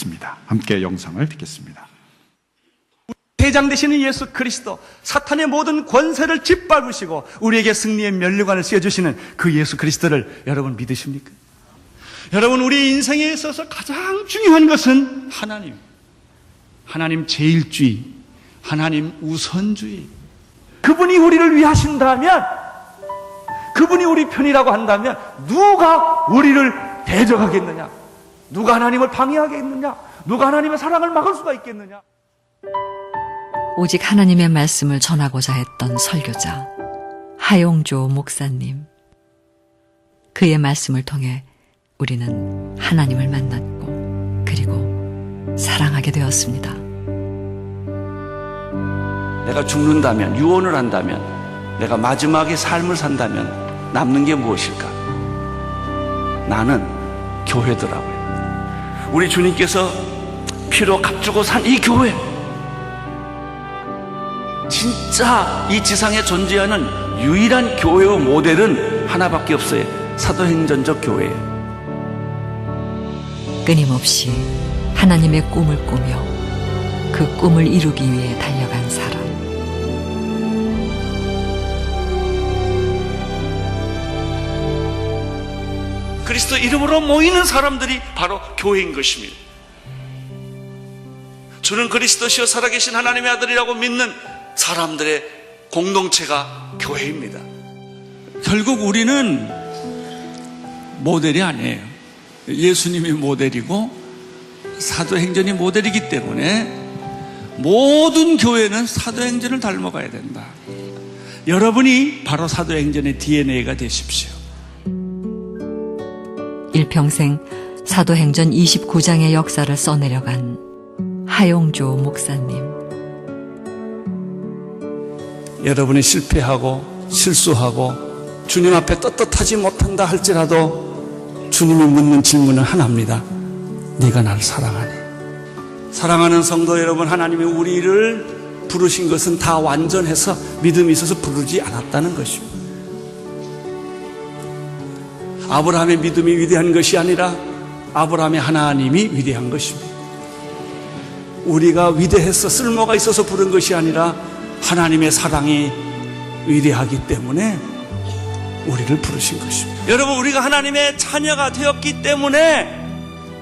있습니다. 함께 영상을 듣겠습니다. 대장 되시는 예수 그리스도, 사탄의 모든 권세를 짓밟으시고 우리에게 승리의 면류관을 씌워주시는 그 예수 그리스도를 여러분 믿으십니까? 여러분, 우리 인생에 있어서 가장 중요한 것은 하나님 제일주의, 하나님 우선주의. 그분이 우리를 위하신다면, 그분이 우리 편이라고 한다면 누가 우리를 대적하겠느냐? 누가 하나님을 방해하겠느냐? 누가 하나님의 사랑을 막을 수가 있겠느냐? 오직 하나님의 말씀을 전하고자 했던 설교자 하용조 목사님. 그의 말씀을 통해 우리는 하나님을 만났고 그리고 사랑하게 되었습니다. 내가 죽는다면, 유언을 한다면, 내가 마지막에 삶을 산다면 남는 게 무엇일까? 나는 교회더라고요. 우리 주님께서 피로 값주고 산 이 교회, 진짜 이 지상에 존재하는 유일한 교회의 모델은 하나밖에 없어요. 사도행전적 교회예요. 끊임없이 하나님의 꿈을 꾸며 그 꿈을 이루기 위해 달려간 사람. 그리스도 이름으로 모이는 사람들이 바로 교회인 것입니다. 주는 그리스도시요 살아계신 하나님의 아들이라고 믿는 사람들의 공동체가 교회입니다. 결국 우리는 모델이 아니에요. 예수님이 모델이고 사도행전이 모델이기 때문에 모든 교회는 사도행전을 닮아가야 된다. 여러분이 바로 사도행전의 DNA가 되십시오. 일평생 사도행전 29장의 역사를 써내려간 하용조 목사님. 여러분이 실패하고 실수하고 주님 앞에 떳떳하지 못한다 할지라도 주님이 묻는 질문은 하나입니다. 네가 나를 사랑하니? 사랑하는 성도 여러분, 하나님이 우리를 부르신 것은 다 완전해서 믿음이 있어서 부르지 않았다는 것입니다. 아브라함의 믿음이 위대한 것이 아니라 아브라함의 하나님이 위대한 것입니다. 우리가 위대해서 쓸모가 있어서 부른 것이 아니라 하나님의 사랑이 위대하기 때문에 우리를 부르신 것입니다. 여러분, 우리가 하나님의 자녀가 되었기 때문에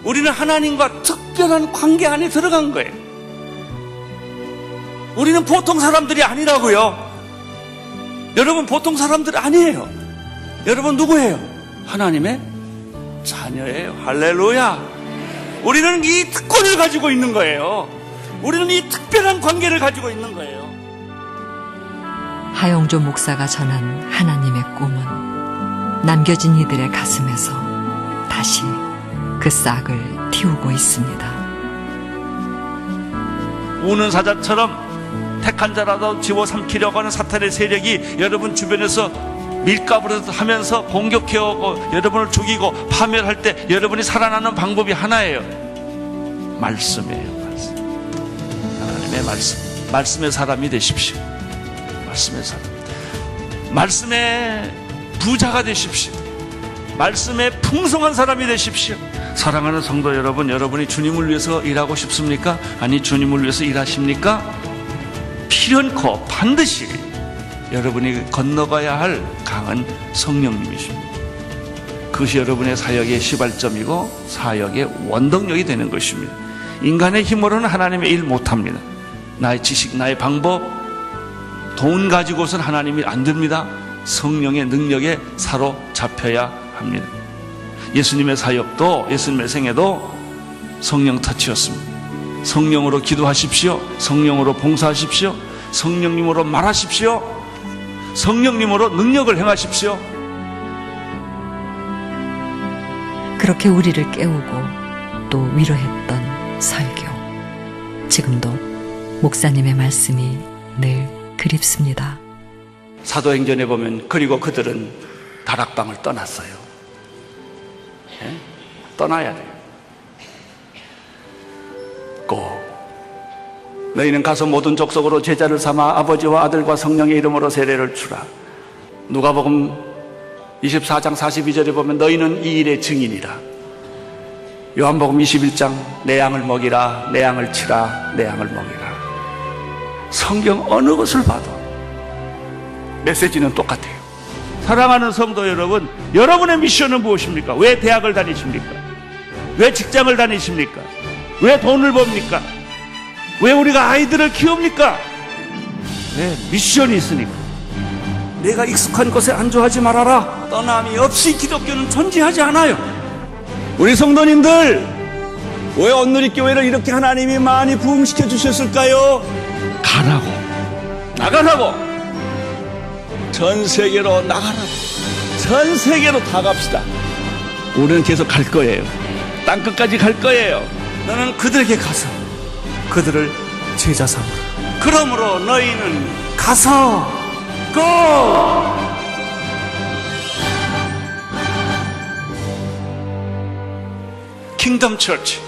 우리는 하나님과 특별한 관계 안에 들어간 거예요. 우리는 보통 사람들이 아니라고요. 여러분, 보통 사람들이 아니에요. 여러분, 누구예요? 하나님의 자녀예요. 할렐루야. 우리는 이 특권을 가지고 있는 거예요. 우리는 이 특별한 관계를 가지고 있는 거예요. 하용조 목사가 전한 하나님의 꿈은 남겨진 이들의 가슴에서 다시 그 싹을 틔우고 있습니다. 우는 사자처럼 택한 자라도 집어삼키려고 하는 사탄의 세력이 여러분 주변에서 밀가부를 하면서 공격해오고 여러분을 죽이고 파멸할 때 여러분이 살아나는 방법이 하나예요. 말씀이에요. 말씀. 하나님의 말씀. 말씀의 사람이 되십시오. 말씀의 사람. 말씀의 부자가 되십시오. 말씀의 풍성한 사람이 되십시오. 사랑하는 성도 여러분, 여러분이 주님을 위해서 일하고 싶습니까? 아니, 주님을 위해서 일하십니까? 필연코 반드시 여러분이 건너가야 할 강한 성령님이십니다. 그것이 여러분의 사역의 시발점이고 사역의 원동력이 되는 것입니다. 인간의 힘으로는 하나님의 일 못합니다. 나의 지식, 나의 방법, 돈 가지고서는 하나님이 안 됩니다. 성령의 능력에 사로잡혀야 합니다. 예수님의 사역도, 예수님의 생애도 성령 터치였습니다. 성령으로 기도하십시오. 성령으로 봉사하십시오. 성령님으로 말하십시오. 성령님으로 능력을 행하십시오. 그렇게 우리를 깨우고 또 위로했던 설교. 지금도 목사님의 말씀이 늘 그립습니다. 사도행전에 보면 그리고 그들은 다락방을 떠났어요. 예? 떠나야 돼요. 꼭 너희는 가서 모든 족속으로 제자를 삼아 아버지와 아들과 성령의 이름으로 세례를 주라. 누가복음 24장 42절에 보면 너희는 이 일의 증인이라. 요한복음 21장 내 양을 먹이라, 내 양을 치라, 내 양을 먹이라. 성경 어느 것을 봐도 메시지는 똑같아요. 사랑하는 성도 여러분, 여러분의 미션은 무엇입니까? 왜 대학을 다니십니까? 왜 직장을 다니십니까? 왜 돈을 법니까? 왜 우리가 아이들을 키웁니까? 왜? 미션이 있으니까. 내가 익숙한 것에 안주하지 말아라. 떠남이 없이 기독교는 존재하지 않아요. 우리 성도님들, 왜 온누리교회를 이렇게 하나님이 많이 부흥시켜 주셨을까요? 가라고. 나가라고. 전 세계로 나가라고. 전 세계로 다 갑시다. 우리는 계속 갈 거예요. 땅끝까지 갈 거예요. 너는 그들에게 가서 그들을 제자 삼으라. 그러므로 너희는 가서 고! 킹덤 처치,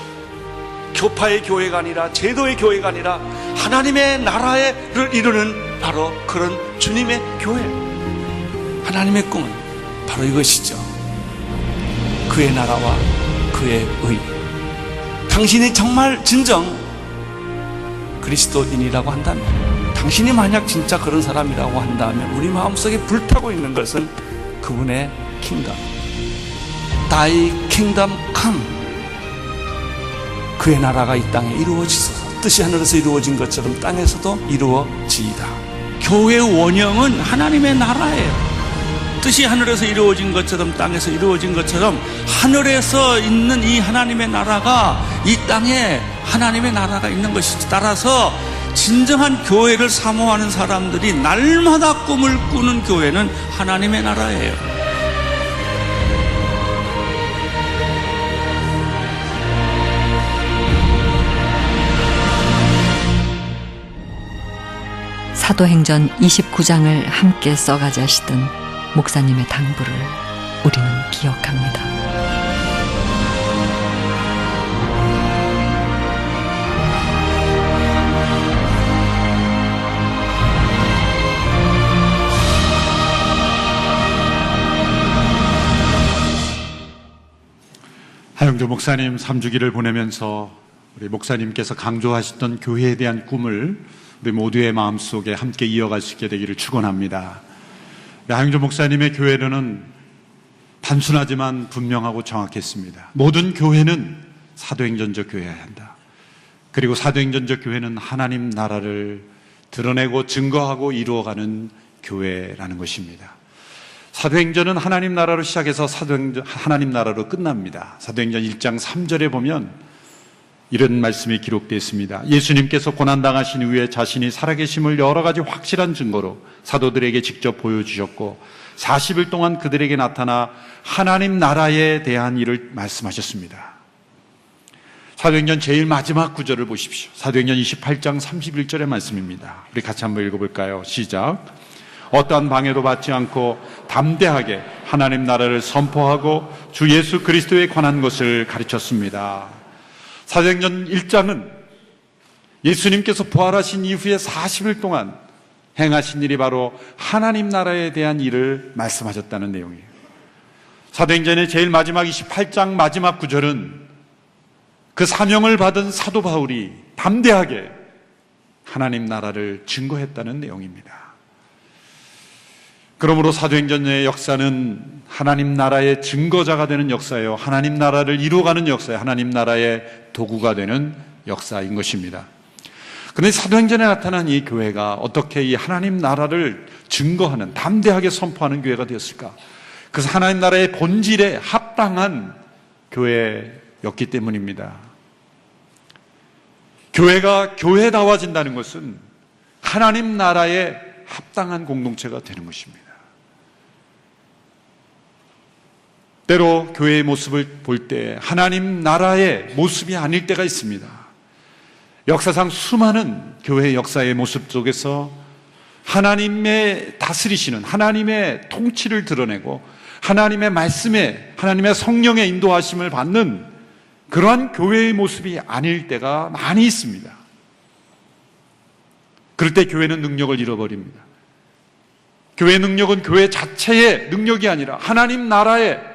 교파의 교회가 아니라, 제도의 교회가 아니라 하나님의 나라를 이루는 바로 그런 주님의 교회. 하나님의 꿈은 바로 이것이죠. 그의 나라와 그의 의. 당신이 정말 진정 그리스도인이라고 한다면, 당신이 만약 진짜 그런 사람이라고 한다면, 우리 마음속에 불타고 있는 것은 그분의 킹덤. Thy kingdom come. 그의 나라가 이 땅에 이루어지소서. 뜻이 하늘에서 이루어진 것처럼 땅에서도 이루어지이다. 교회의 원형은 하나님의 나라예요. 뜻이 하늘에서 이루어진 것처럼 땅에서 이루어진 것처럼 하늘에서 있는 이 하나님의 나라가 이 땅에 하나님의 나라가 있는 것이지. 따라서 진정한 교회를 사모하는 사람들이 날마다 꿈을 꾸는 교회는 하나님의 나라예요. 사도행전 29장을 함께 써가자시던 목사님의 당부를 우리는 기억합니다. 하영조 목사님 3주기를 보내면서 우리 목사님께서 강조하셨던 교회에 대한 꿈을 우리 모두의 마음속에 함께 이어갈 수 있게 되기를 축원합니다. 하영조 목사님의 교회는 단순하지만 분명하고 정확했습니다. 모든 교회는 사도행전적 교회여야 한다. 그리고 사도행전적 교회는 하나님 나라를 드러내고 증거하고 이루어가는 교회라는 것입니다. 사도행전은 하나님 나라로 시작해서 하나님 나라로 끝납니다. 사도행전 1장 3절에 보면 이런 말씀이 기록되어 있습니다. 예수님께서 고난당하신 후에 자신이 살아계심을 여러 가지 확실한 증거로 사도들에게 직접 보여주셨고 40일 동안 그들에게 나타나 하나님 나라에 대한 일을 말씀하셨습니다. 사도행전 제일 마지막 구절을 보십시오. 사도행전 28장 31절의 말씀입니다. 우리 같이 한번 읽어볼까요? 시작. 어떠한 방해도 받지 않고 담대하게 하나님 나라를 선포하고 주 예수 그리스도에 관한 것을 가르쳤습니다. 사도행전 1장은 예수님께서 부활하신 이후에 40일 동안 행하신 일이 바로 하나님 나라에 대한 일을 말씀하셨다는 내용이에요. 사도행전의 제일 마지막 28장 마지막 구절은 그 사명을 받은 사도 바울이 담대하게 하나님 나라를 증거했다는 내용입니다. 그러므로 사도행전의 역사는 하나님 나라의 증거자가 되는 역사예요. 하나님 나라를 이루어가는 역사예요. 하나님 나라의 도구가 되는 역사인 것입니다. 그런데 사도행전에 나타난 이 교회가 어떻게 이 하나님 나라를 증거하는, 담대하게 선포하는 교회가 되었을까? 그래서 하나님 나라의 본질에 합당한 교회였기 때문입니다. 교회가 교회다워진다는 것은 하나님 나라에 합당한 공동체가 되는 것입니다. 때로 교회의 모습을 볼 때 하나님 나라의 모습이 아닐 때가 있습니다. 역사상 수많은 교회의 역사의 모습 속에서 하나님의 다스리시는 하나님의 통치를 드러내고 하나님의 말씀에 하나님의 성령의 인도하심을 받는 그러한 교회의 모습이 아닐 때가 많이 있습니다. 그럴 때 교회는 능력을 잃어버립니다. 교회의 능력은 교회 자체의 능력이 아니라 하나님 나라의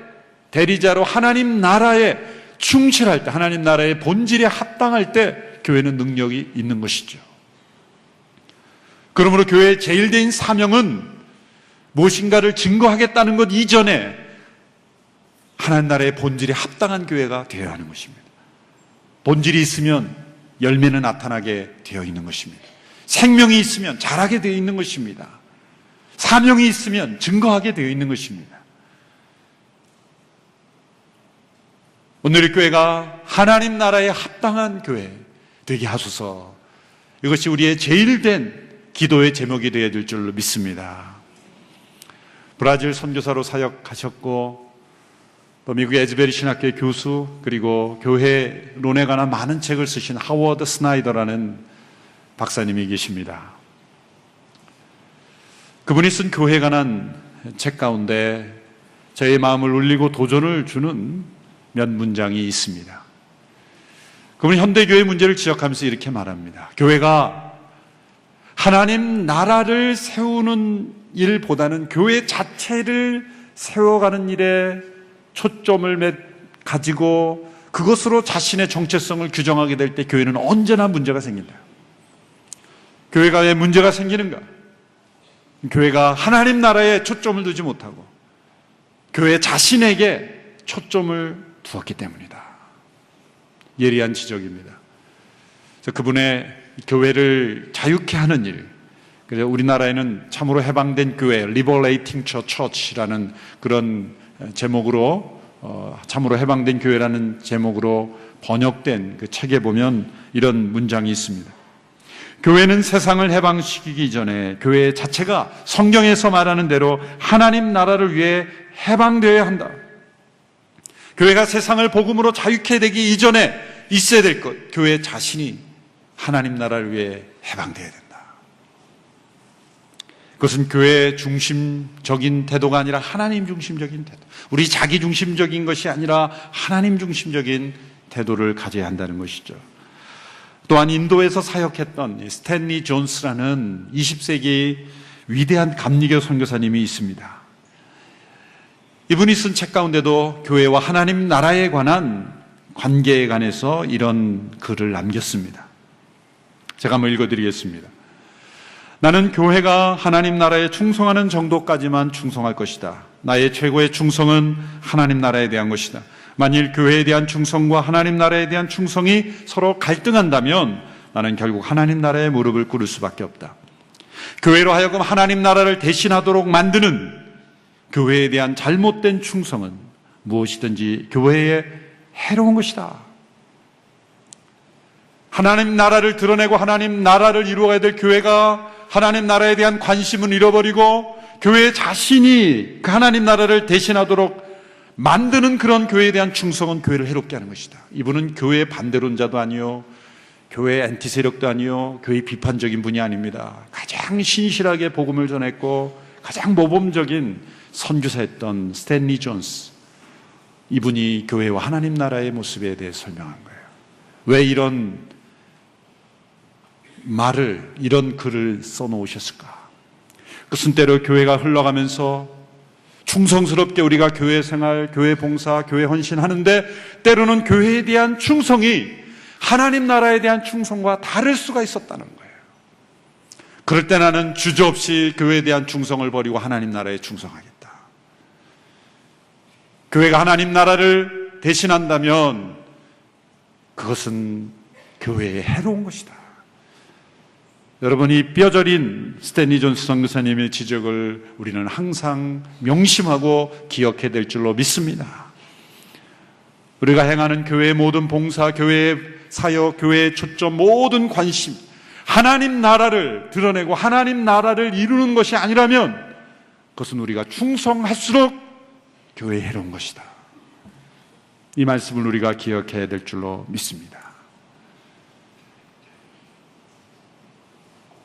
대리자로 하나님 나라의 충실할 때, 하나님 나라의 본질에 합당할 때 교회는 능력이 있는 것이죠. 그러므로 교회의 제일 대인 사명은 무엇인가를 증거하겠다는 것 이전에 하나님 나라의 본질에 합당한 교회가 되어야 하는 것입니다. 본질이 있으면 열매는 나타나게 되어 있는 것입니다. 생명이 있으면 자라게 되어 있는 것입니다. 사명이 있으면 증거하게 되어 있는 것입니다. 오늘의 교회가 하나님 나라에 합당한 교회 되게 하소서. 이것이 우리의 제일 된 기도의 제목이 되어야 될 줄로 믿습니다. 브라질 선교사로 사역하셨고 또 미국의 에즈베리 신학교의 교수, 그리고 교회론에 관한 많은 책을 쓰신 하워드 스나이더라는 박사님이 계십니다. 그분이 쓴 교회에 관한 책 가운데 저의 마음을 울리고 도전을 주는 몇 문장이 있습니다. 그분은 현대교회 문제를 지적하면서 이렇게 말합니다. 교회가 하나님 나라를 세우는 일보다는 교회 자체를 세워가는 일에 초점을 가지고 그것으로 자신의 정체성을 규정하게 될 때 교회는 언제나 문제가 생긴다. 교회가 왜 문제가 생기는가? 교회가 하나님 나라에 초점을 두지 못하고 교회 자신에게 초점을 두었기 때문이다. 예리한 지적입니다. 그래서 그분의 교회를 자유케 하는 일, 그래서 우리나라에는 참으로 해방된 교회, Liberating Church라는 그런 제목으로 참으로 해방된 교회라는 제목으로 번역된 그 책에 보면 이런 문장이 있습니다. 교회는 세상을 해방시키기 전에 교회 자체가 성경에서 말하는 대로 하나님 나라를 위해 해방되어야 한다. 교회가 세상을 복음으로 자유케 되기 이전에 있어야 될 것, 교회 자신이 하나님 나라를 위해 해방되어야 된다. 그것은 교회 중심적인 태도가 아니라 하나님 중심적인 태도, 우리 자기 중심적인 것이 아니라 하나님 중심적인 태도를 가져야 한다는 것이죠. 또한 인도에서 사역했던 스탠리 존스라는 20세기 위대한 감리교 선교사님이 있습니다. 이분이 쓴 책 가운데도 교회와 하나님 나라에 관한 관계에 관해서 이런 글을 남겼습니다. 제가 한번 읽어드리겠습니다. 나는 교회가 하나님 나라에 충성하는 정도까지만 충성할 것이다. 나의 최고의 충성은 하나님 나라에 대한 것이다. 만일 교회에 대한 충성과 하나님 나라에 대한 충성이 서로 갈등한다면 나는 결국 하나님 나라에 무릎을 꿇을 수밖에 없다. 교회로 하여금 하나님 나라를 대신하도록 만드는 교회에 대한 잘못된 충성은 무엇이든지 교회에 해로운 것이다. 하나님 나라를 드러내고 하나님 나라를 이루어야 될 교회가 하나님 나라에 대한 관심은 잃어버리고 교회 자신이 그 하나님 나라를 대신하도록 만드는 그런 교회에 대한 충성은 교회를 해롭게 하는 것이다. 이분은 교회 반대론자도 아니요, 교회 엔티 세력도 아니요, 교회 비판적인 분이 아닙니다. 가장 신실하게 복음을 전했고 가장 모범적인 선교사였던 스탠리 존스, 이분이 교회와 하나님 나라의 모습에 대해 설명한 거예요. 왜 이런 말을, 이런 글을 써놓으셨을까? 그것은 때로 교회가 흘러가면서 충성스럽게 우리가 교회 생활, 교회 봉사, 교회 헌신하는데 때로는 교회에 대한 충성이 하나님 나라에 대한 충성과 다를 수가 있었다는 거예요. 그럴 때 나는 주저없이 교회에 대한 충성을 버리고 하나님 나라에 충성하겠다. 교회가 하나님 나라를 대신한다면 그것은 교회에 해로운 것이다. 여러분, 이 뼈저린 스탠리 존스 선교사님의 지적을 우리는 항상 명심하고 기억해야 될 줄로 믿습니다. 우리가 행하는 교회의 모든 봉사, 교회의 사역, 교회의 초점, 모든 관심, 하나님 나라를 드러내고 하나님 나라를 이루는 것이 아니라면 그것은 우리가 충성할수록 교회에 해로운 것이다. 이 말씀을 우리가 기억해야 될 줄로 믿습니다.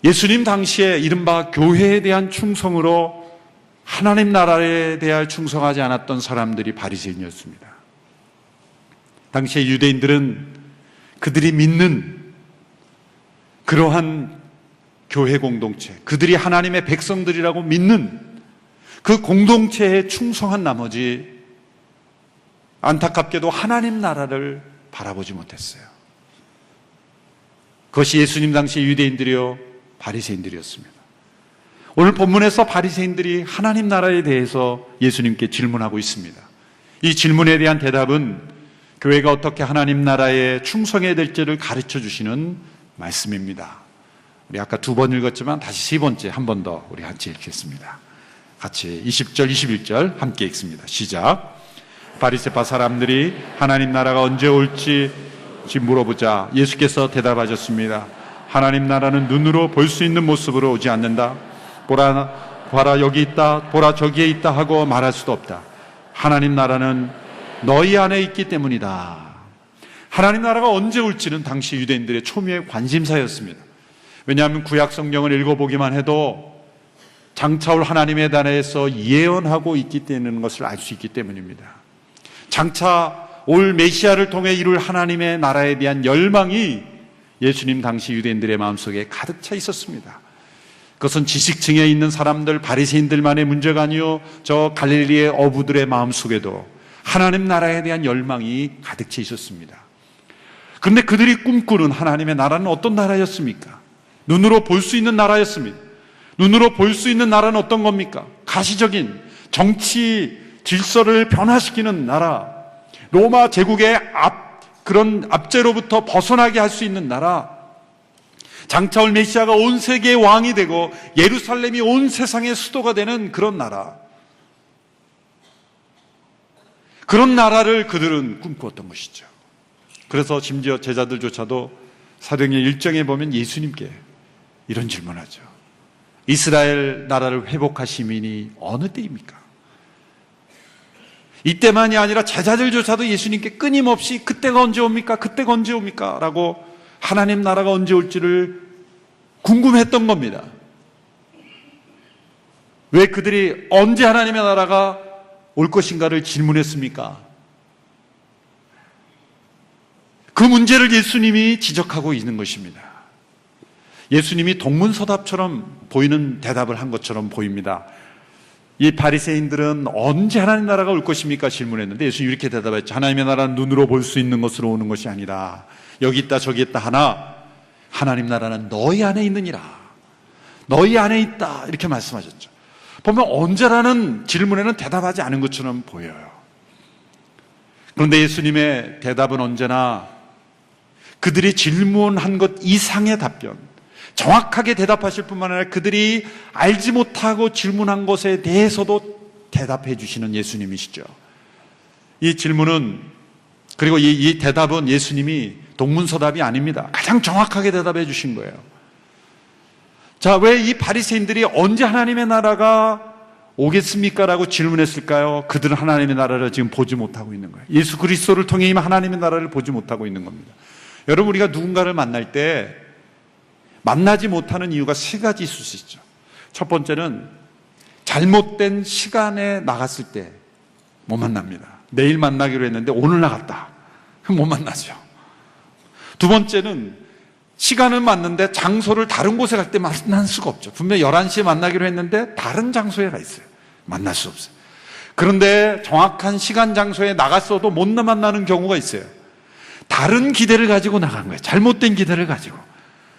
예수님 당시에 이른바 교회에 대한 충성으로 하나님 나라에 대해 충성하지 않았던 사람들이 바리새인이었습니다. 당시에 유대인들은 그들이 믿는 그러한 교회 공동체, 그들이 하나님의 백성들이라고 믿는 그 공동체에 충성한 나머지 안타깝게도 하나님 나라를 바라보지 못했어요. 그것이 예수님 당시 유대인들이요 바리새인들이었습니다. 오늘 본문에서 바리새인들이 하나님 나라에 대해서 예수님께 질문하고 있습니다. 이 질문에 대한 대답은 교회가 어떻게 하나님 나라에 충성해야 될지를 가르쳐 주시는 말씀입니다. 우리 아까 2번 읽었지만 다시 3번째 한 번 더 우리 같이 읽겠습니다. 같이 20절, 21절 함께 읽습니다. 시작. 바리새파 사람들이 하나님 나라가 언제 올지 물어보자 예수께서 대답하셨습니다. 하나님 나라는 눈으로 볼 수 있는 모습으로 오지 않는다. 보라 여기 있다, 보라 저기에 있다 하고 말할 수도 없다. 하나님 나라는 너희 안에 있기 때문이다. 하나님 나라가 언제 올지는 당시 유대인들의 초미의 관심사였습니다. 왜냐하면 구약 성경을 읽어보기만 해도 장차 올 하나님의 나라에서 예언하고 있기 때문인 것을 알 수 있기 때문입니다. 장차 올 메시아를 통해 이룰 하나님의 나라에 대한 열망이 예수님 당시 유대인들의 마음속에 가득 차 있었습니다. 그것은 지식층에 있는 사람들, 바리새인들만의 문제가 아니요 저 갈릴리의 어부들의 마음속에도 하나님 나라에 대한 열망이 가득 차 있었습니다. 그런데 그들이 꿈꾸는 하나님의 나라는 어떤 나라였습니까? 눈으로 볼 수 있는 나라였습니다. 눈으로 볼 수 있는 나라는 어떤 겁니까? 가시적인 정치 질서를 변화시키는 나라, 로마 제국의 그런 압제로부터 벗어나게 할 수 있는 나라, 장차 올 메시아가 온 세계의 왕이 되고 예루살렘이 온 세상의 수도가 되는 그런 나라, 그런 나라를 그들은 꿈꾸었던 것이죠. 그래서 심지어 제자들조차도 사도행전 1장에 보면 예수님께 이런 질문하죠. 이스라엘 나라를 회복할 시민이 어느 때입니까? 이때만이 아니라 제자들조차도 예수님께 끊임없이 그때가 언제 옵니까? 그때가 언제 옵니까? 라고 하나님 나라가 언제 올지를 궁금했던 겁니다. 왜 그들이 언제 하나님의 나라가 올 것인가를 질문했습니까? 그 문제를 예수님이 지적하고 있는 것입니다. 예수님이 동문서답처럼 보이는 대답을 한 것처럼 보입니다. 이 바리새인들은 언제 하나님 나라가 올 것입니까? 질문했는데 예수님이 이렇게 대답했죠. 하나님의 나라는 눈으로 볼 수 있는 것으로 오는 것이 아니라 여기 있다 저기 있다 하나 하나님 나라는 너희 안에 있느니라. 너희 안에 있다 이렇게 말씀하셨죠. 보면 언제라는 질문에는 대답하지 않은 것처럼 보여요. 그런데 예수님의 대답은 언제나 그들이 질문한 것 이상의 답변, 정확하게 대답하실 뿐만 아니라 그들이 알지 못하고 질문한 것에 대해서도 대답해 주시는 예수님이시죠. 이 질문은, 그리고 이 대답은 예수님이 동문서답이 아닙니다. 가장 정확하게 대답해 주신 거예요. 자, 왜 이 바리새인들이 언제 하나님의 나라가 오겠습니까? 라고 질문했을까요? 그들은 하나님의 나라를 지금 보지 못하고 있는 거예요. 예수 그리스도를 통해 이미 하나님의 나라를 보지 못하고 있는 겁니다. 여러분, 우리가 누군가를 만날 때 만나지 못하는 이유가 3가지 있을 수 있죠. 첫 번째는 잘못된 시간에 나갔을 때 못 만납니다. 내일 만나기로 했는데 오늘 나갔다. 그럼 못 만나죠. 두 번째는 시간은 맞는데 장소를 다른 곳에 갈 때 만날 수가 없죠. 분명 11시에 만나기로 했는데 다른 장소에 가 있어요. 만날 수 없어요. 그런데 정확한 시간 장소에 나갔어도 못 만나는 경우가 있어요. 다른 기대를 가지고 나간 거예요. 잘못된 기대를 가지고.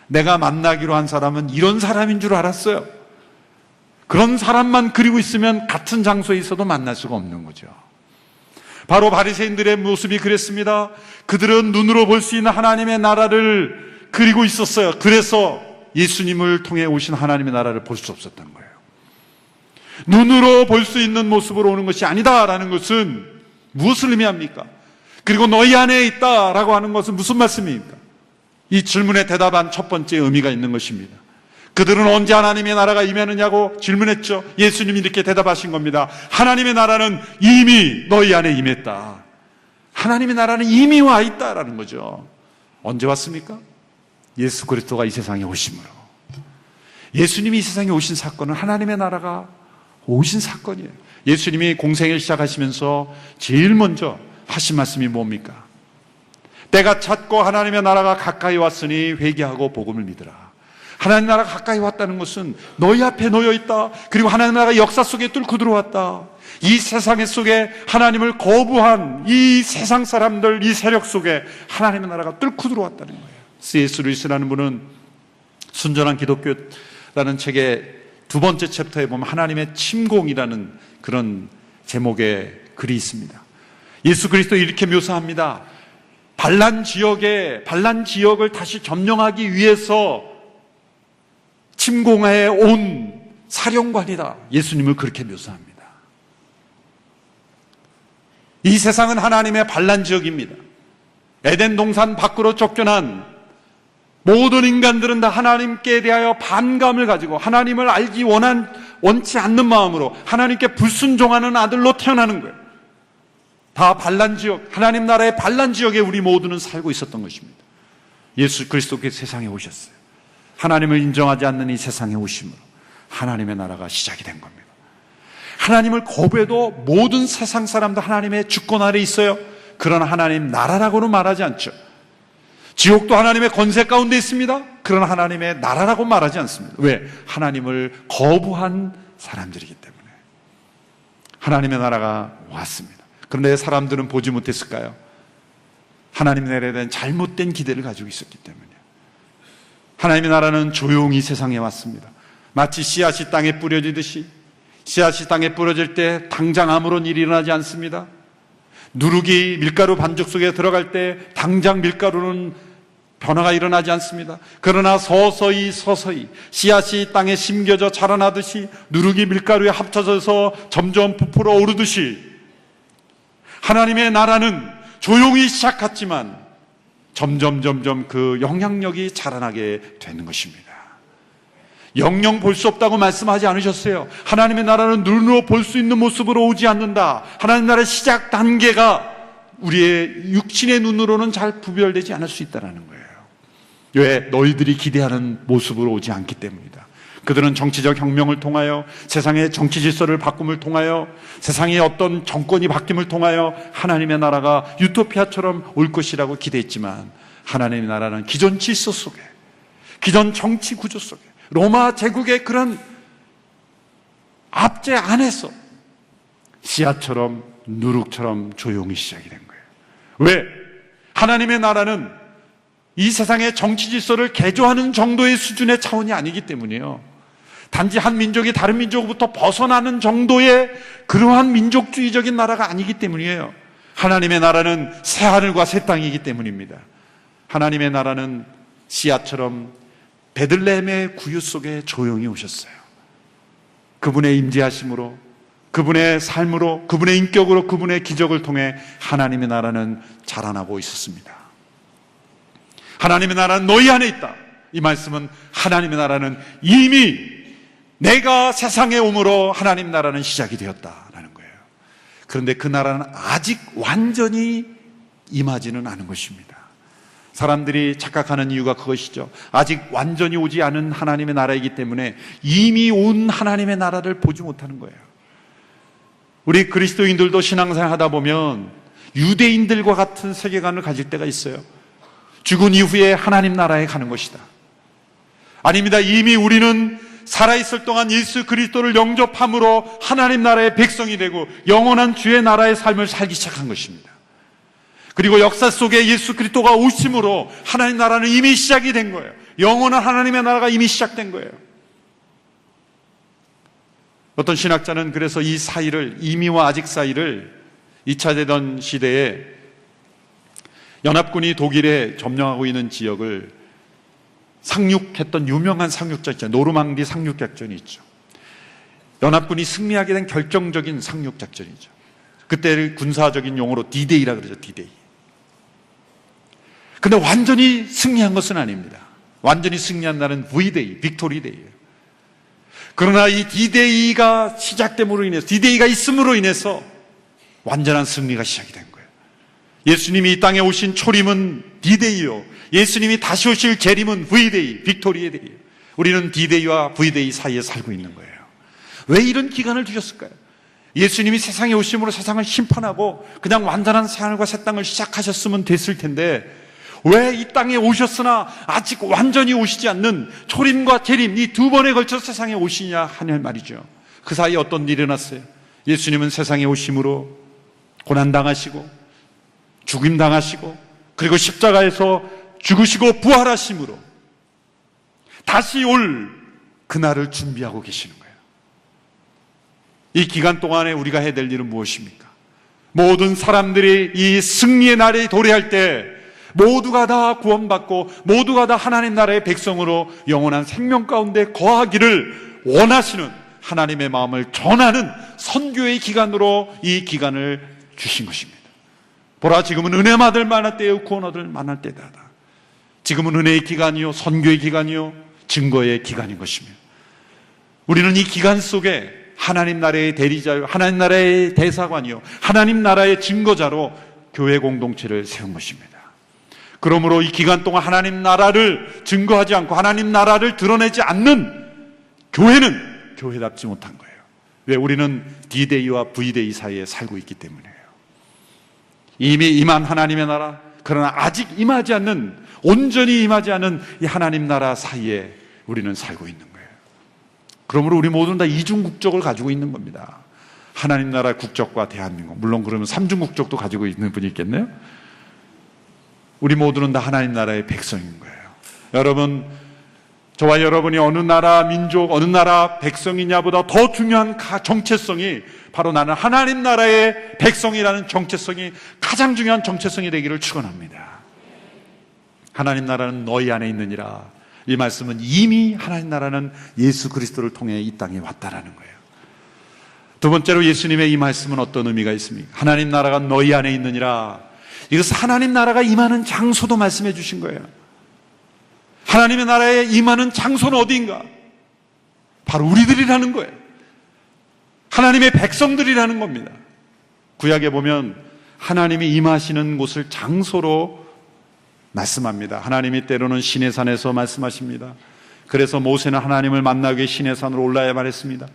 내가 만나기로 한 사람은 이런 사람인 줄 알았어요. 그런 사람만 그리고 있으면 같은 장소에 있어도 만날 수가 없는 거죠. 바로 바리새인들의 모습이 그랬습니다. 그들은 눈으로 볼 수 있는 하나님의 나라를 그리고 있었어요. 그래서 예수님을 통해 오신 하나님의 나라를 볼 수 없었던 거예요. 눈으로 볼 수 있는 모습으로 오는 것이 아니다라는 것은 무엇을 의미합니까? 그리고 너희 안에 있다라고 하는 것은 무슨 말씀입니까? 이 질문에 대답한 첫 번째 의미가 있는 것입니다. 그들은 언제 하나님의 나라가 임하느냐고 질문했죠. 예수님이 이렇게 대답하신 겁니다. 하나님의 나라는 이미 너희 안에 임했다. 하나님의 나라는 이미 와 있다라는 거죠. 언제 왔습니까? 예수 그리스도가 이 세상에 오심으로. 예수님이 이 세상에 오신 사건은 하나님의 나라가 오신 사건이에요. 예수님이 공생을 시작하시면서 제일 먼저 하신 말씀이 뭡니까? 때가 찼고 하나님의 나라가 가까이 왔으니 회개하고 복음을 믿으라. 하나님 나라가 가까이 왔다는 것은 너희 앞에 놓여 있다. 그리고 하나님 나라가 역사 속에 뚫고 들어왔다. 이 세상 속에 하나님을 거부한 이 세상 사람들, 이 세력 속에 하나님의 나라가 뚫고 들어왔다는 거예요. C.S. 루이스라는 분은 순전한 기독교라는 책의 두 번째 챕터에 보면 하나님의 침공이라는 그런 제목의 글이 있습니다. 예수 그리스도 이렇게 묘사합니다. 반란 지역을 다시 점령하기 위해서 침공해 온 사령관이다. 예수님을 그렇게 묘사합니다. 이 세상은 하나님의 반란 지역입니다. 에덴 동산 밖으로 쫓겨난 모든 인간들은 다 하나님께 대하여 반감을 가지고 하나님을 알기 원치 않는 마음으로 하나님께 불순종하는 아들로 태어나는 거예요. 다 반란 지역, 하나님 나라의 반란 지역에 우리 모두는 살고 있었던 것입니다. 예수 그리스도께서 세상에 오셨어요. 하나님을 인정하지 않는 이 세상에 오심으로 하나님의 나라가 시작이 된 겁니다. 하나님을 거부해도 모든 세상 사람도 하나님의 주권 아래 있어요. 그러나 하나님 나라라고는 말하지 않죠. 지옥도 하나님의 권세 가운데 있습니다. 그러나 하나님의 나라라고 말하지 않습니다. 왜? 하나님을 거부한 사람들이기 때문에. 하나님의 나라가 왔습니다. 그런데 사람들은 보지 못했을까요? 하나님 나라에 대한 잘못된 기대를 가지고 있었기 때문이에요. 하나님의 나라는 조용히 세상에 왔습니다. 마치 씨앗이 땅에 뿌려지듯이 씨앗이 땅에 뿌려질 때 당장 아무런 일이 일어나지 않습니다. 누룩이 밀가루 반죽 속에 들어갈 때 당장 밀가루는 변화가 일어나지 않습니다. 그러나 서서히 씨앗이 땅에 심겨져 자라나듯이 누룩이 밀가루에 합쳐져서 점점 부풀어 오르듯이 하나님의 나라는 조용히 시작했지만 점점 그 영향력이 자라나게 되는 것입니다. 영영 볼 수 없다고 말씀하지 않으셨어요. 하나님의 나라는 눈으로 볼 수 있는 모습으로 오지 않는다. 하나님 나라의 시작 단계가 우리의 육신의 눈으로는 잘 구별되지 않을 수 있다는 거예요. 왜? 너희들이 기대하는 모습으로 오지 않기 때문이다. 그들은 정치적 혁명을 통하여 세상의 정치 질서를 바꿈을 통하여 세상의 어떤 정권이 바뀜을 통하여 하나님의 나라가 유토피아처럼 올 것이라고 기대했지만 하나님의 나라는 기존 질서 속에 기존 정치 구조 속에 로마 제국의 그런 압제 안에서 씨앗처럼 누룩처럼 조용히 시작이 된 거예요. 왜? 하나님의 나라는 이 세상의 정치 질서를 개조하는 정도의 수준의 차원이 아니기 때문이에요. 단지 한 민족이 다른 민족으로부터 벗어나는 정도의 그러한 민족주의적인 나라가 아니기 때문이에요. 하나님의 나라는 새 하늘과 새 땅이기 때문입니다. 하나님의 나라는 씨앗처럼 베들레헴의 구유 속에 조용히 오셨어요. 그분의 임재하심으로, 그분의 삶으로, 그분의 인격으로, 그분의 기적을 통해 하나님의 나라는 자라나고 있었습니다. 하나님의 나라는 너희 안에 있다. 이 말씀은 하나님의 나라는 이미 내가 세상에 오므로 하나님 나라는 시작이 되었다라는 거예요. 그런데 그 나라는 아직 완전히 임하지는 않은 것입니다. 사람들이 착각하는 이유가 그것이죠. 아직 완전히 오지 않은 하나님의 나라이기 때문에 이미 온 하나님의 나라를 보지 못하는 거예요. 우리 그리스도인들도 신앙생활 하다 보면 유대인들과 같은 세계관을 가질 때가 있어요. 죽은 이후에 하나님 나라에 가는 것이다. 아닙니다. 이미 우리는 살아있을 동안 예수 그리스도를 영접함으로 하나님 나라의 백성이 되고 영원한 주의 나라의 삶을 살기 시작한 것입니다. 그리고 역사 속에 예수 그리스도가 오심으로 하나님 나라는 이미 시작이 된 거예요. 영원한 하나님의 나라가 이미 시작된 거예요. 어떤 신학자는 그래서 이 사이를, 이미와 아직 사이를 2차 대전 시대에 연합군이 독일에 점령하고 있는 지역을 상륙했던 유명한 상륙작전, 노르망디 상륙작전이 있죠. 연합군이 승리하게 된 결정적인 상륙작전이죠. 그때 군사적인 용어로 D-Day라 그러죠. D-Day. 근데 완전히 승리한 것은 아닙니다. 완전히 승리한 날은 V-Day, 빅토리 데이예요. 그러나 이 D-Day가 시작됨으로 인해서, D-Day가 있음으로 인해서 완전한 승리가 시작이 된 거예요. 예수님이 이 땅에 오신 초림은 D-Day요. 예수님이 다시 오실 재림은 V-Day, 빅토리의 데이예요. 우리는 D-Day와 V-Day 사이에 살고 있는 거예요. 왜 이런 기간을 두셨을까요? 예수님이 세상에 오심으로 세상을 심판하고 그냥 완전한 새 하늘과 새 땅을 시작하셨으면 됐을 텐데 왜 이 땅에 오셨으나 아직 완전히 오시지 않는 초림과 재림 이 두 번에 걸쳐 세상에 오시냐 하는 말이죠. 그 사이에 어떤 일이 일어났어요? 예수님은 세상에 오심으로 고난당하시고 죽임당하시고 그리고 십자가에서 죽으시고 부활하심으로 다시 올 그날을 준비하고 계시는 거예요. 이 기간 동안에 우리가 해야 될 일은 무엇입니까? 모든 사람들이 이 승리의 날에 도래할 때 모두가 다 구원받고 모두가 다 하나님 나라의 백성으로 영원한 생명 가운데 거하기를 원하시는 하나님의 마음을 전하는 선교의 기간으로 이 기간을 주신 것입니다. 보라, 지금은 은혜 받을 만한 때요 구원 얻을 만한 때다. 지금은 은혜의 기간이요 선교의 기간이요 증거의 기간인 것입니다. 우리는 이 기간 속에 하나님 나라의 대리자요 하나님 나라의 대사관이요 하나님 나라의 증거자로 교회 공동체를 세운 것입니다. 그러므로 이 기간 동안 하나님 나라를 증거하지 않고 하나님 나라를 드러내지 않는 교회는 교회답지 못한 거예요. 왜? 우리는 D-Day와 V-Day 사이에 살고 있기 때문이에요. 이미 임한 하나님의 나라, 그러나 아직 임하지 않는, 온전히 임하지 않은 이 하나님 나라 사이에 우리는 살고 있는 거예요. 그러므로 우리 모두는 다 이중 국적을 가지고 있는 겁니다. 하나님 나라 국적과 대한민국, 물론 그러면 삼중 국적도 가지고 있는 분이 있겠네요. 우리 모두는 다 하나님 나라의 백성인 거예요. 여러분, 저와 여러분이 어느 나라 민족, 어느 나라 백성이냐보다 더 중요한 정체성이 바로 나는 하나님 나라의 백성이라는 정체성이 가장 중요한 정체성이 되기를 축원합니다. 하나님 나라는 너희 안에 있느니라. 이 말씀은 이미 하나님 나라는 예수 그리스도를 통해 이 땅에 왔다라는 거예요. 두 번째로 예수님의 이 말씀은 어떤 의미가 있습니까? 하나님 나라가 너희 안에 있느니라. 이것은 하나님 나라가 임하는 장소도 말씀해 주신 거예요. 하나님의 나라에 임하는 장소는 어디인가? 바로 우리들이라는 거예요. 하나님의 백성들이라는 겁니다. 구약에 보면 하나님이 임하시는 곳을 장소로 말씀합니다. 하나님이 때로는 시내산에서 말씀하십니다. 그래서 모세는 하나님을 만나기 위해 시내산으로 올라야만 했습니다.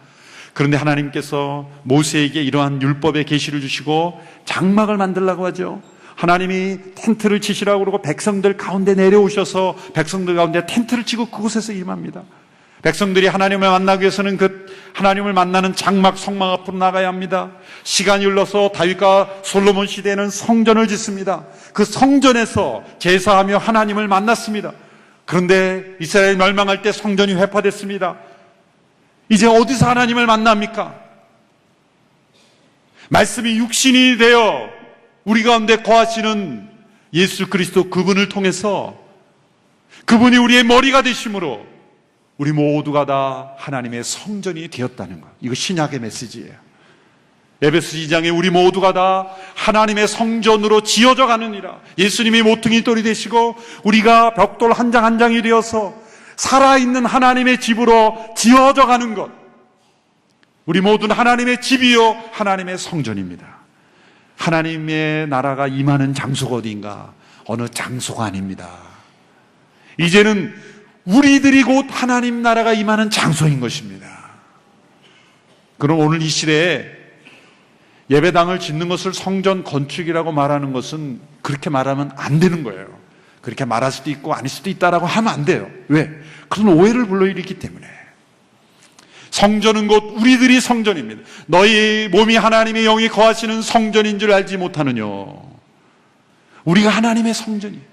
그런데 하나님께서 모세에게 이러한 율법의 계시를 주시고 장막을 만들라고 하죠. 하나님이 텐트를 치시라고 그러고 백성들 가운데 내려오셔서 백성들 가운데 텐트를 치고 그곳에서 임합니다. 백성들이 하나님을 만나기 위해서는 그 하나님을 만나는 장막 성막 앞으로 나가야 합니다. 시간이 흘러서 다윗과 솔로몬 시대에는 성전을 짓습니다. 그 성전에서 제사하며 하나님을 만났습니다. 그런데 이스라엘 멸망할 때 성전이 회파됐습니다. 이제 어디서 하나님을 만납니까? 말씀이 육신이 되어 우리 가운데 거하시는 예수 그리스도 그분을 통해서 그분이 우리의 머리가 되심으로 우리 모두가 다 하나님의 성전이 되었다는 것. 이거 신약의 메시지예요. 에베소 2장에 우리 모두가 다 하나님의 성전으로 지어져 가느니라. 예수님이 모퉁이 돌이 되시고 우리가 벽돌 한 장 한 장이 되어서 살아있는 하나님의 집으로 지어져 가는 것. 우리 모두는 하나님의 집이요 하나님의 성전입니다. 하나님의 나라가 임하는 장소가 어디인가? 어느 장소가 아닙니다. 이제는 우리들이 곧 하나님 나라가 임하는 장소인 것입니다. 그럼 오늘 이 시대에 예배당을 짓는 것을 성전 건축이라고 말하는 것은 그렇게 말하면 안 되는 거예요. 그렇게 말할 수도 있고 아닐 수도 있다라고 하면 안 돼요. 왜? 그런 오해를 불러일으키기 때문에. 성전은 곧 우리들이 성전입니다. 너희 몸이 하나님의 영이 거하시는 성전인 줄 알지 못하느뇨. 우리가 하나님의 성전이에요.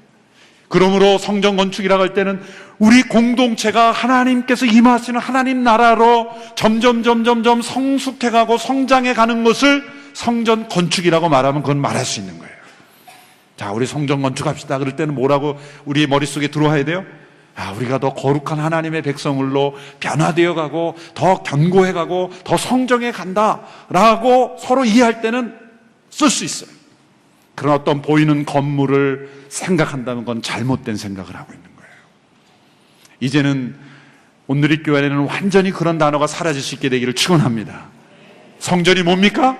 그러므로 성전 건축이라고 할 때는 우리 공동체가 하나님께서 임하시는 하나님 나라로 점점 성숙해가고 성장해가는 것을 성전 건축이라고 말하면 그건 말할 수 있는 거예요. 자, 우리 성전 건축합시다. 그럴 때는 뭐라고 우리 머릿속에 들어와야 돼요? 우리가 더 거룩한 하나님의 백성으로 변화되어 가고 더 견고해 가고 더 성정해 간다라고 서로 이해할 때는 쓸 수 있어요. 그런 어떤 보이는 건물을 생각한다는 건 잘못된 생각을 하고 있는 거예요. 이제는 온누리 교회에는 완전히 그런 단어가 사라질 수 있게 되기를 축원합니다. 성전이 뭡니까?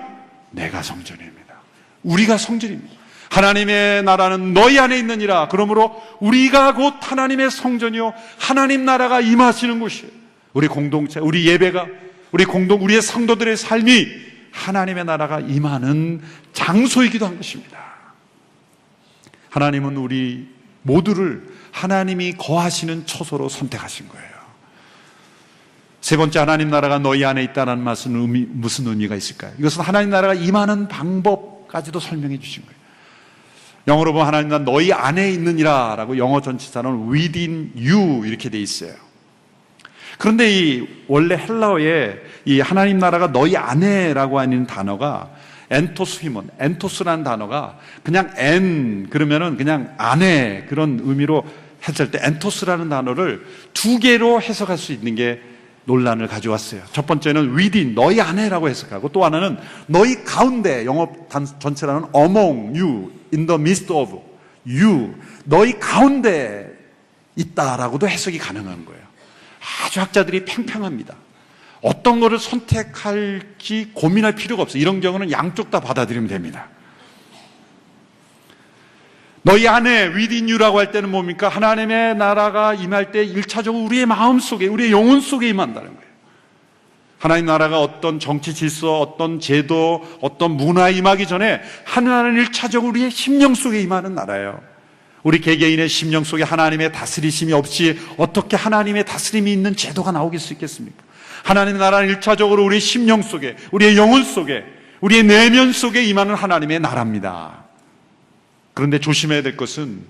내가 성전입니다. 우리가 성전입니다. 하나님의 나라는 너희 안에 있느니라. 그러므로 우리가 곧 하나님의 성전이요 하나님 나라가 임하시는 곳이에요. 우리 공동체, 우리 예배가, 우리의 성도들의 삶이 하나님의 나라가 임하는 장소이기도 한 것입니다. 하나님은 우리 모두를 하나님이 거하시는 처소로 선택하신 거예요. 세 번째, 하나님 나라가 너희 안에 있다는 말은 무슨 의미가 있을까요? 이것은 하나님 나라가 임하는 방법까지도 설명해 주신 거예요. 영어로 보면 하나님 나라 너희 안에 있느니라 라고 영어 전치사는 within you 이렇게 돼 있어요. 그런데 이 원래 헬라어에 이 하나님 나라가 너희 안에라고 하는 단어가 엔토스히몬, 엔토스라는 단어가 그냥 엔 그러면은 그냥 안에 그런 의미로 했을 때 엔토스라는 단어를 두 개로 해석할 수 있는 게 논란을 가져왔어요. 첫 번째는 within, 너희 안에라고 해석하고, 또 하나는 너희 가운데, 영어 전체라는 among you, in the midst of you, 너희 가운데 있다라고도 해석이 가능한 거예요. 아주 학자들이 팽팽합니다. 어떤 거를 선택할지 고민할 필요가 없어요. 이런 경우는 양쪽 다 받아들이면 됩니다. 너희 안에 within you라고 할 때는 뭡니까? 하나님의 나라가 임할 때 1차적으로 우리의 마음 속에, 우리의 영혼 속에 임한다는 거예요. 하나님 나라가 어떤 정치 질서, 어떤 제도, 어떤 문화에 임하기 전에 하나님은 1차적으로 우리의 심령 속에 임하는 나라예요. 우리 개개인의 심령 속에 하나님의 다스리심이 없이 어떻게 하나님의 다스림이 있는 제도가 나오길 수 있겠습니까? 하나님의 나라는 1차적으로 우리의 심령 속에, 우리의 영혼 속에, 우리의 내면 속에 임하는 하나님의 나라입니다. 그런데 조심해야 될 것은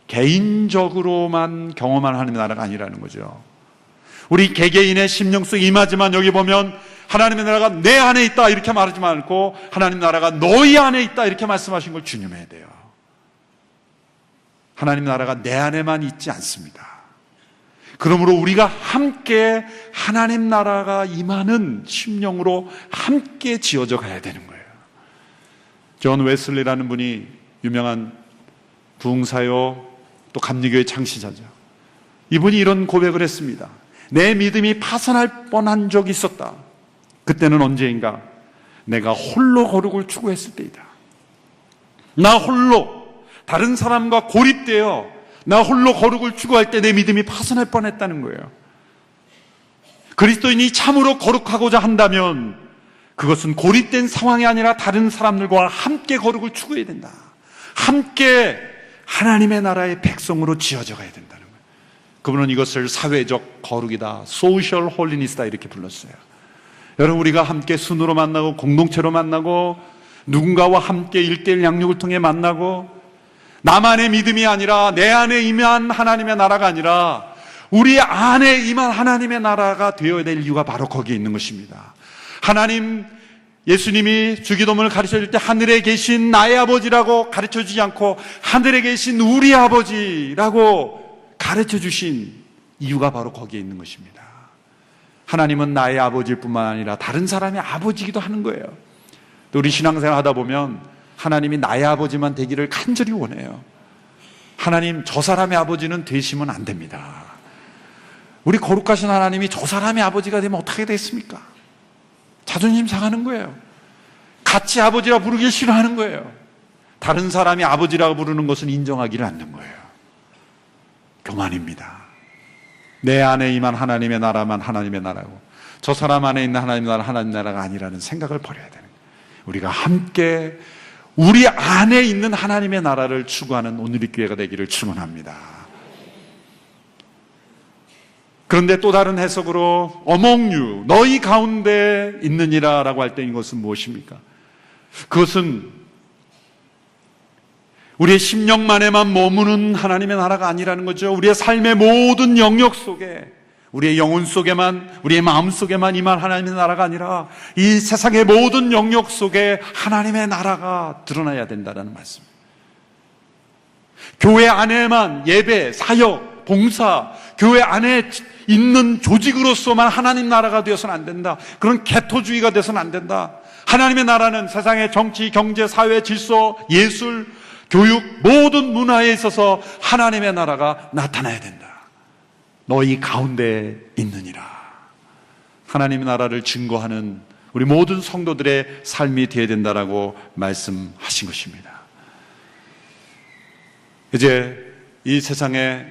개인적으로만 경험한 하나님의 나라가 아니라는 거죠. 우리 개개인의 심령 속에 임하지만 여기 보면 하나님의 나라가 내 안에 있다 이렇게 말하지 않고 하나님 나라가 너희 안에 있다 이렇게 말씀하신 걸 주념해야 돼요. 하나님 나라가 내 안에만 있지 않습니다. 그러므로 우리가 함께 하나님 나라가 임하는 심령으로 함께 지어져 가야 되는 거예요. 존 웨슬리라는 분이 유명한 부흥사요 또 감리교의 창시자죠. 이분이 이런 고백을 했습니다. 내 믿음이 파산할 뻔한 적이 있었다. 그때는 언제인가? 내가 홀로 거룩을 추구했을 때이다. 나 홀로 다른 사람과 고립되어 나 홀로 거룩을 추구할 때 내 믿음이 파산할 뻔했다는 거예요. 그리스도인이 참으로 거룩하고자 한다면 그것은 고립된 상황이 아니라 다른 사람들과 함께 거룩을 추구해야 된다. 함께 하나님의 나라의 백성으로 지어져 가야 된다는 거예요. 그분은 이것을 사회적 거룩이다, 소셜 홀리니스다 이렇게 불렀어요. 여러분, 우리가 함께 순으로 만나고 공동체로 만나고 누군가와 함께 1:1 양육을 통해 만나고 나만의 믿음이 아니라 내 안에 임한 하나님의 나라가 아니라 우리 안에 임한 하나님의 나라가 되어야 될 이유가 바로 거기에 있는 것입니다. 하나님, 예수님이 주기도문을 가르쳐줄 때 하늘에 계신 나의 아버지라고 가르쳐주지 않고 하늘에 계신 우리 아버지라고 가르쳐주신 이유가 바로 거기에 있는 것입니다. 하나님은 나의 아버지일 뿐만 아니라 다른 사람의 아버지이기도 하는 거예요. 또 우리 신앙생활 하다 보면 하나님이 나의 아버지만 되기를 간절히 원해요. 하나님, 저 사람의 아버지는 되시면 안 됩니다. 우리 거룩하신 하나님이 저 사람의 아버지가 되면 어떻게 되겠습니까? 자존심 상하는 거예요. 같이 아버지라 부르기 싫어하는 거예요. 다른 사람이 아버지라고 부르는 것은 인정하기를 않는 거예요. 교만입니다. 내 안에 임한 하나님의 나라만 하나님의 나라고 저 사람 안에 있는 하나님의 나라 하나님의 나라가 아니라는 생각을 버려야 되는 거예요. 우리가 함께 우리 안에 있는 하나님의 나라를 추구하는 오늘의 교회가 되기를 축원합니다. 그런데 또 다른 해석으로 among you, 너희 가운데 있느니라 라고 할 때 이것은 무엇입니까? 그것은 우리의 심령만에만 머무는 하나님의 나라가 아니라는 거죠. 우리의 삶의 모든 영역 속에, 우리의 영혼 속에만, 우리의 마음 속에만 임한 하나님의 나라가 아니라 이 세상의 모든 영역 속에 하나님의 나라가 드러나야 된다는 말씀. 교회 안에만 예배, 사역, 봉사, 교회 안에 있는 조직으로서만 하나님 나라가 되어서는 안 된다. 그런 개토주의가 되어서는 안 된다. 하나님의 나라는 세상의 정치, 경제, 사회, 질서, 예술, 교육, 모든 문화에 있어서 하나님의 나라가 나타나야 된다. 너희 가운데 있느니라. 하나님의 나라를 증거하는 우리 모든 성도들의 삶이 되어야 된다라고 말씀하신 것입니다. 이제 이 세상에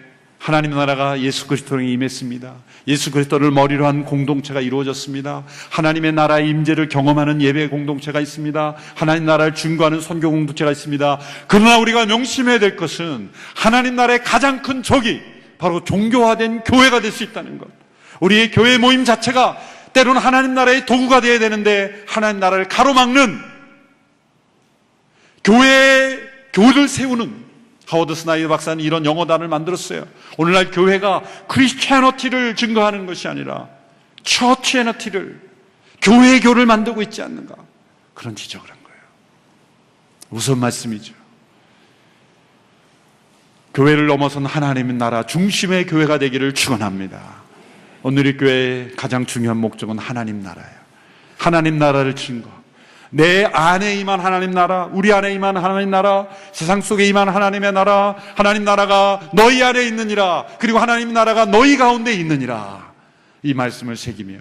하나님 나라가 예수 그리스도로 임했습니다. 예수 그리스도를 머리로 한 공동체가 이루어졌습니다. 하나님의 나라의 임재를 경험하는 예배 공동체가 있습니다. 하나님 나라를 증거하는 선교 공동체가 있습니다. 그러나 우리가 명심해야 될 것은 하나님 나라의 가장 큰 적이 바로 종교화된 교회가 될 수 있다는 것. 우리의 교회 모임 자체가 때로는 하나님 나라의 도구가 되어야 되는데 하나님 나라를 가로막는 교회를 세우는 하워드 스나이더 박사는 이런 영어단을 만들었어요. 오늘날 교회가 크리스티애너티를 증거하는 것이 아니라 처치애너티를, 교회의 교를 만들고 있지 않는가, 그런 지적을 한 거예요. 무슨 말씀이죠? 교회를 넘어선 하나님의 나라 중심의 교회가 되기를 축원합니다. 오늘의 교회의 가장 중요한 목적은 하나님 나라예요. 하나님 나라를 증거. 내 안에 임한 하나님 나라, 우리 안에 임한 하나님 나라, 세상 속에 임한 하나님의 나라, 하나님 나라가 너희 안에 있느니라, 그리고 하나님 나라가 너희 가운데 있느니라, 이 말씀을 새기며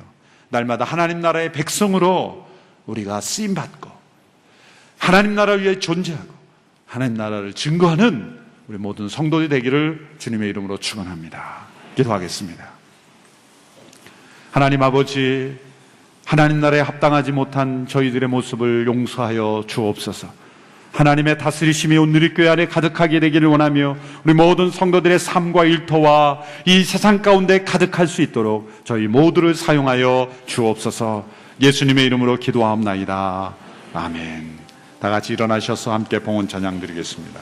날마다 하나님 나라의 백성으로 우리가 쓰임받고 하나님 나라를 위해 존재하고 하나님 나라를 증거하는 우리 모든 성도들이 되기를 주님의 이름으로 축원합니다. 기도하겠습니다. 하나님 아버지, 하나님 나라에 합당하지 못한 저희들의 모습을 용서하여 주옵소서. 하나님의 다스리심이 오늘 교회 안에 가득하게 되기를 원하며 우리 모든 성도들의 삶과 일터와 이 세상 가운데 가득할 수 있도록 저희 모두를 사용하여 주옵소서. 예수님의 이름으로 기도하옵나이다. 아멘. 다 같이 일어나셔서 함께 봉헌 찬양 드리겠습니다.